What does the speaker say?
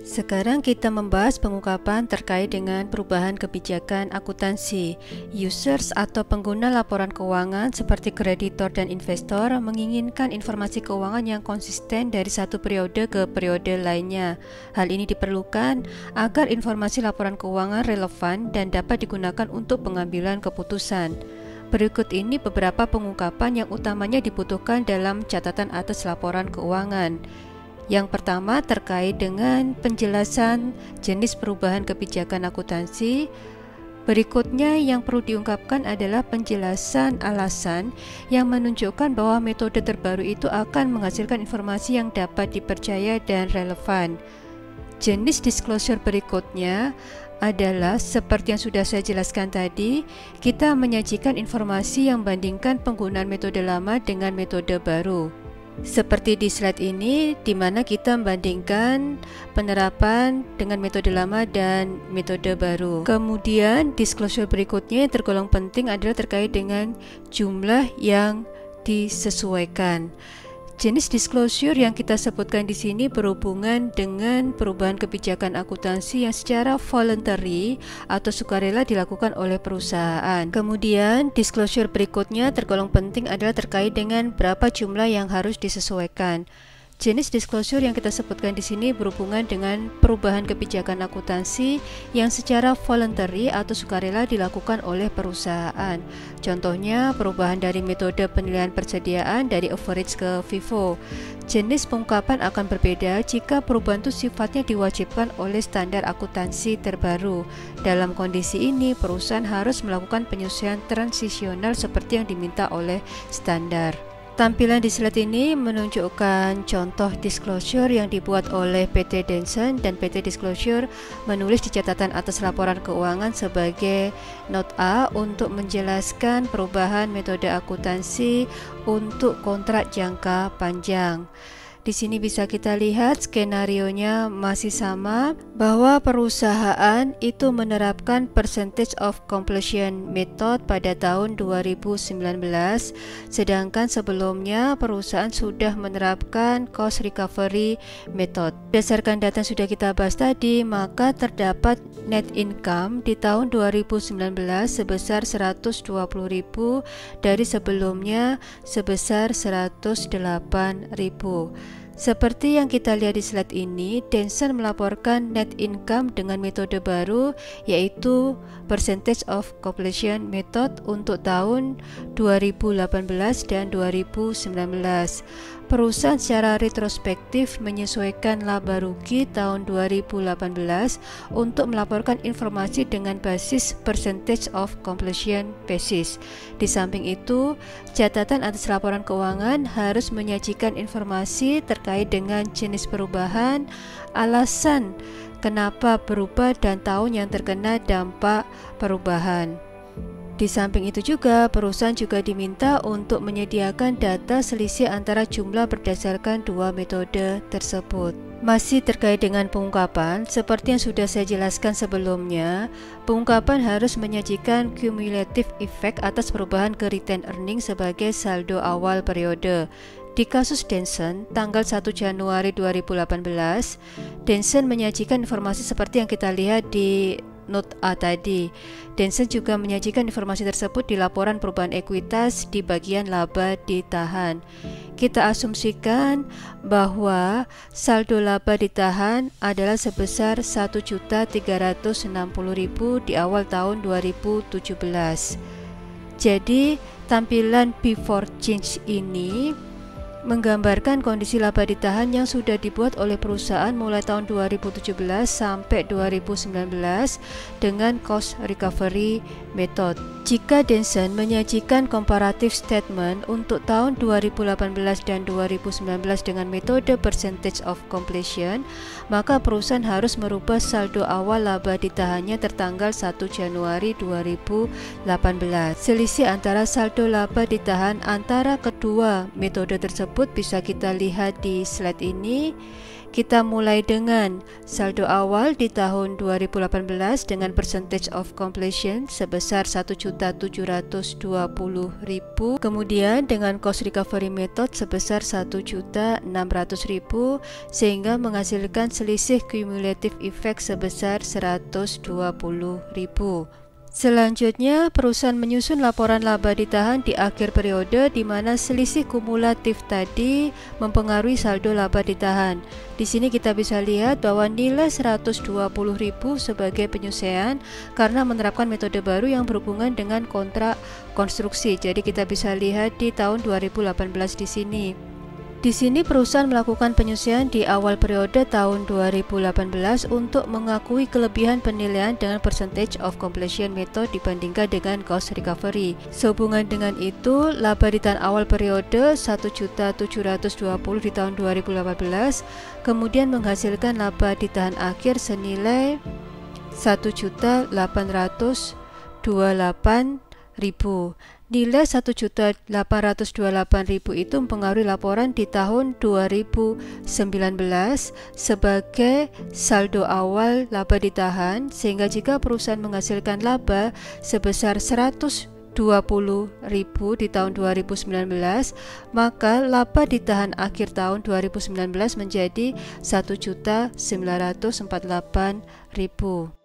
Sekarang kita membahas pengungkapan terkait dengan perubahan kebijakan akuntansi. Users atau pengguna laporan keuangan seperti kreditor dan investor menginginkan informasi keuangan yang konsisten dari satu periode ke periode lainnya. Hal ini diperlukan agar informasi laporan keuangan relevan dan dapat digunakan untuk pengambilan keputusan. Berikut ini beberapa pengungkapan yang utamanya dibutuhkan dalam catatan atas laporan keuangan. Yang pertama terkait dengan penjelasan jenis perubahan kebijakan akuntansi. Berikutnya yang perlu diungkapkan adalah penjelasan alasan yang menunjukkan bahwa metode terbaru itu akan menghasilkan informasi yang dapat dipercaya dan relevan. Jenis disclosure berikutnya adalah seperti yang sudah saya jelaskan tadi, kita menyajikan informasi yang membandingkan penggunaan metode lama dengan metode baru. Seperti di slide ini, di mana kita membandingkan penerapan dengan metode lama dan metode baru. Kemudian, disclosure berikutnya yang tergolong penting adalah terkait dengan jumlah yang disesuaikan. Jenis disclosure yang kita sebutkan di sini berhubungan dengan perubahan kebijakan akuntansi yang secara voluntary atau sukarela dilakukan oleh perusahaan. Kemudian, disclosure berikutnya tergolong penting adalah terkait dengan berapa jumlah yang harus disesuaikan. Jenis disclosure yang kita sebutkan di sini berhubungan dengan perubahan kebijakan akuntansi yang secara voluntary atau sukarela dilakukan oleh perusahaan. Contohnya, perubahan dari metode penilaian persediaan dari average ke FIFO. Jenis pengungkapan akan berbeda jika perubahan itu sifatnya diwajibkan oleh standar akuntansi terbaru. Dalam kondisi ini, perusahaan harus melakukan penyesuaian transisional seperti yang diminta oleh standar. Tampilan di slide ini menunjukkan contoh disclosure yang dibuat oleh PT Denson, dan PT Disclosure menulis di catatan atas laporan keuangan sebagai Note A untuk menjelaskan perubahan metode akuntansi untuk kontrak jangka panjang. Di sini bisa kita lihat skenarionya masih sama, bahwa perusahaan itu menerapkan percentage of completion method pada tahun 2019, sedangkan sebelumnya perusahaan sudah menerapkan cost recovery method. Berdasarkan data yang sudah kita bahas tadi, maka terdapat net income di tahun 2019 sebesar 120.000 dari sebelumnya sebesar 108.000. Seperti yang kita lihat di slide ini, Denson melaporkan net income dengan metode baru, yaitu percentage of completion method untuk tahun 2018 dan 2019. Perusahaan secara retrospektif menyesuaikan laba rugi tahun 2018 untuk melaporkan informasi dengan basis percentage of completion basis. Di samping itu, catatan atas laporan keuangan harus menyajikan informasi terkait dengan jenis perubahan, alasan kenapa berubah, dan tahun yang terkena dampak perubahan. Di samping itu juga, perusahaan juga diminta untuk menyediakan data selisih antara jumlah berdasarkan dua metode tersebut. Masih terkait dengan pengungkapan, seperti yang sudah saya jelaskan sebelumnya, pengungkapan harus menyajikan cumulative effect atas perubahan ke retained earnings sebagai saldo awal periode. Di kasus Denson, tanggal 1 Januari 2018, Denson menyajikan informasi seperti yang kita lihat di Note A tadi. Denson juga menyajikan informasi tersebut di laporan perubahan ekuitas di bagian laba ditahan. Kita asumsikan bahwa saldo laba ditahan adalah sebesar 1.360.000 di awal tahun 2017. Jadi, tampilan before change ini menggambarkan kondisi laba ditahan yang sudah dibuat oleh perusahaan mulai tahun 2017 sampai 2019 dengan cost recovery method. Jika Denson menyajikan comparative statement untuk tahun 2018 dan 2019 dengan metode percentage of completion, maka perusahaan harus merubah saldo awal laba ditahannya tertanggal 1 Januari 2018. Selisih antara saldo laba ditahan antara kedua metode tersebut bisa kita lihat di slide ini. Kita mulai dengan saldo awal di tahun 2018 dengan percentage of completion sebesar 1.720.000, kemudian dengan cost recovery method sebesar 1.600.000, sehingga menghasilkan selisih cumulative effect sebesar 120.000. Selanjutnya, perusahaan menyusun laporan laba ditahan di akhir periode di mana selisih kumulatif tadi mempengaruhi saldo laba ditahan. Di sini kita bisa lihat bahwa nilai 120.000 sebagai penyelesaian karena menerapkan metode baru yang berhubungan dengan kontrak konstruksi. Jadi kita bisa lihat di tahun 2018 di sini. Di sini perusahaan melakukan penyelesaian di awal periode tahun 2018 untuk mengakui kelebihan penilaian dengan percentage of completion method dibandingkan dengan cost recovery. Sehubungan dengan itu, laba ditahan awal periode 1.720 di tahun 2018 kemudian menghasilkan laba ditahan akhir senilai 1.828.000. Nilai 1.828.000 itu mempengaruhi laporan di tahun 2019 sebagai saldo awal laba ditahan, sehingga jika perusahaan menghasilkan laba sebesar 120.000 di tahun 2019, maka laba ditahan akhir tahun 2019 menjadi 1.948.000.